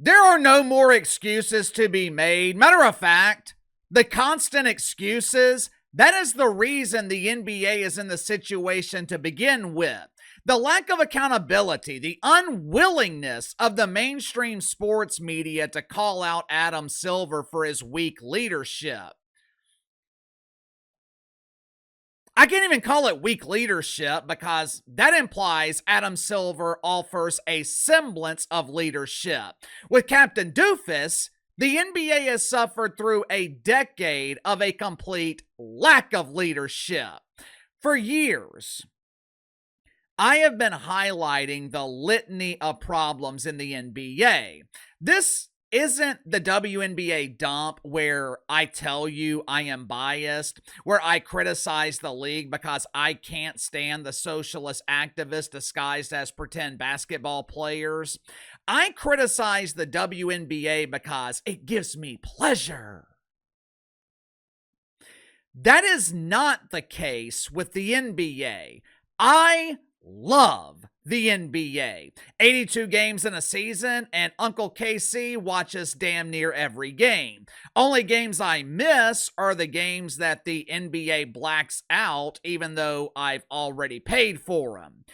There are no more excuses to be made. Matter of fact, the constant excuses, that is the reason the NBA is in the situation to begin with. The lack of accountability, the unwillingness of the mainstream sports media to call out Adam Silver for his weak leadership. I can't even call it weak leadership because that implies Adam Silver offers a semblance of leadership. With Captain Doofus, the NBA has suffered through a decade of a complete lack of leadership. For years, I have been highlighting the litany of problems in the NBA. This isn't the WNBA dump where I tell you I am biased, where I criticize the league because I can't stand the socialist activists disguised as pretend basketball players. I criticize the WNBA because it gives me pleasure. That is not the case with the NBA. I love the NBA. 82 games in a season, and Uncle KC watches damn near every game. Only games I miss are the games that the NBA blacks out, even though I've already paid for them.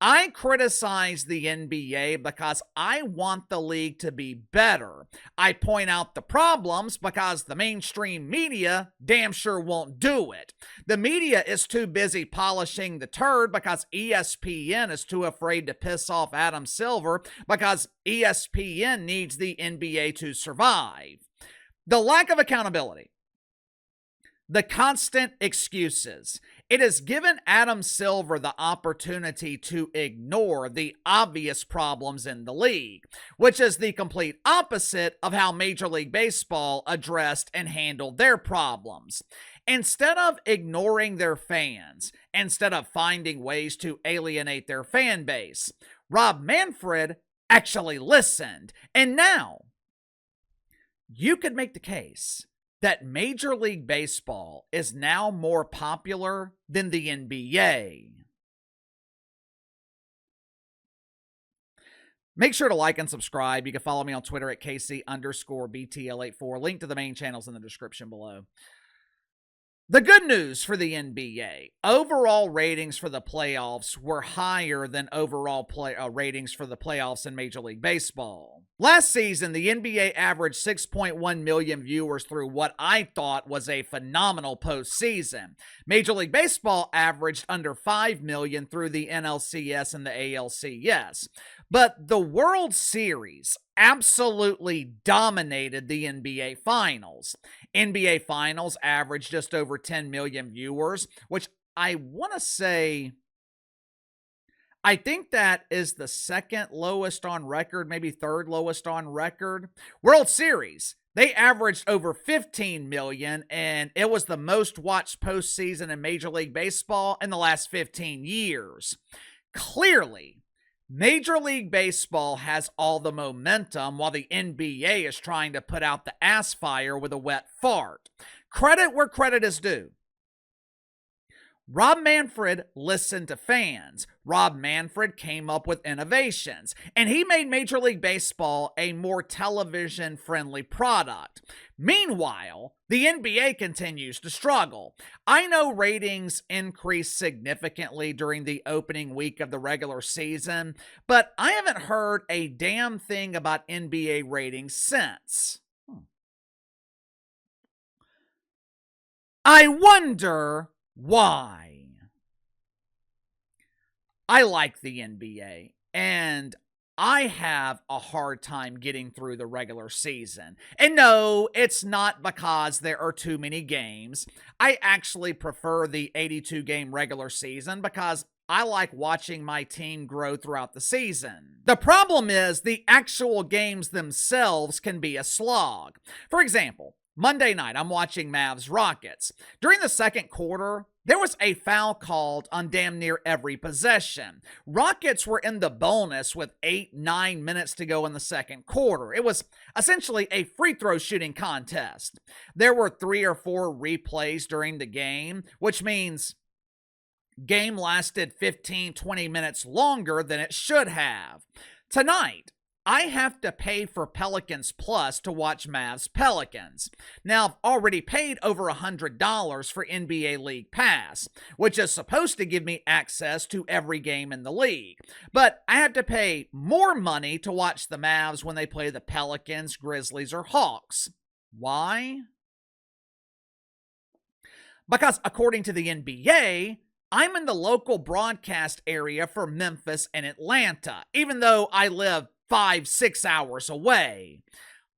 I criticize the NBA because I want the league to be better. I point out the problems because the mainstream media damn sure won't do it. The media is too busy polishing the turd because ESPN is too afraid to piss off Adam Silver because ESPN needs the NBA to survive. The lack of accountability, the constant excuses. It has given Adam Silver the opportunity to ignore the obvious problems in the league, which is the complete opposite of how Major League Baseball addressed and handled their problems. Instead of ignoring their fans, instead of finding ways to alienate their fan base, Rob Manfred actually listened. And now, you could make the case that Major League Baseball is now more popular than the NBA. Make sure to like and subscribe. You can follow me on Twitter at KC_BTL84. Link to the main channels in the description below. The good news for the NBA, overall ratings for the playoffs were higher than overall ratings for the playoffs in Major League Baseball. Last season, the NBA averaged 6.1 million viewers through what I thought was a phenomenal postseason. Major League Baseball averaged under 5 million through the NLCS and the ALCS. But the World Series absolutely dominated the NBA Finals. NBA Finals averaged just over 10 million viewers, which I want to say, I think that is the second lowest on record, maybe third lowest on record. World Series, they averaged over 15 million, and it was the most watched postseason in Major League Baseball in the last 15 years. Clearly, Major League Baseball has all the momentum while the NBA is trying to put out the ass fire with a wet fart. Credit where credit is due. Rob Manfred listened to fans. Rob Manfred came up with innovations, and he made Major League Baseball a more television-friendly product. Meanwhile, the NBA continues to struggle. I know ratings increased significantly during the opening week of the regular season, but I haven't heard a damn thing about NBA ratings since. I wonder why. I like the NBA, and I have a hard time getting through the regular season. And no, it's not because there are too many games. I actually prefer the 82-game regular season because I like watching my team grow throughout the season. The problem is the actual games themselves can be a slog. For example, Monday night, I'm watching Mavs Rockets. During the second quarter, there was a foul called on damn near every possession. Rockets were in the bonus with 8-9 minutes to go in the second quarter. It was essentially a free throw shooting contest. There were 3 or 4 replays during the game, which means game lasted 15-20 minutes longer than it should have. Tonight, I have to pay for Pelicans Plus to watch Mavs Pelicans. Now, I've already paid over $100 for NBA League Pass, which is supposed to give me access to every game in the league. But I have to pay more money to watch the Mavs when they play the Pelicans, Grizzlies, or Hawks. Why? Because according to the NBA, I'm in the local broadcast area for Memphis and Atlanta, even though I live 5-6 hours away.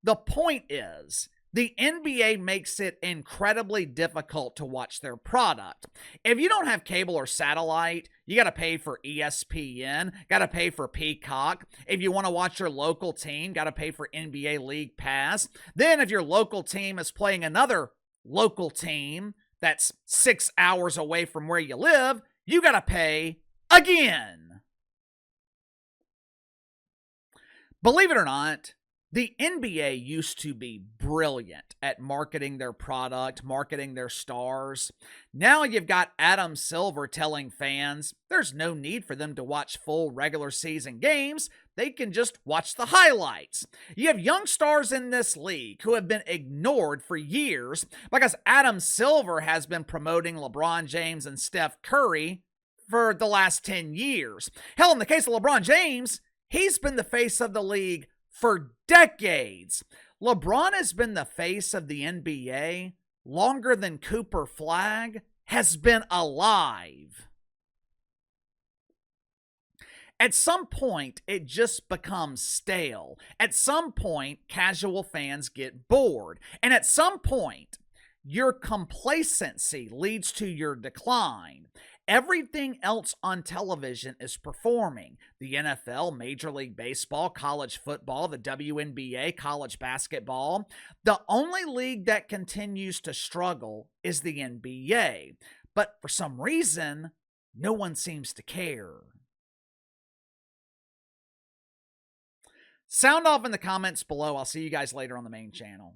The point is, the NBA makes it incredibly difficult to watch their product. If you don't have cable or satellite, you got to pay for ESPN, got to pay for Peacock. If you want to watch your local team, got to pay for NBA League Pass. Then if your local team is playing another local team that's 6 hours away from where you live, you got to pay again. Believe it or not, the NBA used to be brilliant at marketing their product, marketing their stars. Now you've got Adam Silver telling fans there's no need for them to watch full regular season games. They can just watch the highlights. You have young stars in this league who have been ignored for years because Adam Silver has been promoting LeBron James and Steph Curry for the last 10 years. Hell, in the case of LeBron James, he's been the face of the league for decades. LeBron has been the face of the NBA longer than Cooper Flagg has been alive. At some point, it just becomes stale. At some point, casual fans get bored. And at some point, your complacency leads to your decline. Everything else on television is performing. The NFL, Major League Baseball, college football, the WNBA, college basketball. The only league that continues to struggle is the NBA. But for some reason, no one seems to care. Sound off in the comments below. I'll see you guys later on the main channel.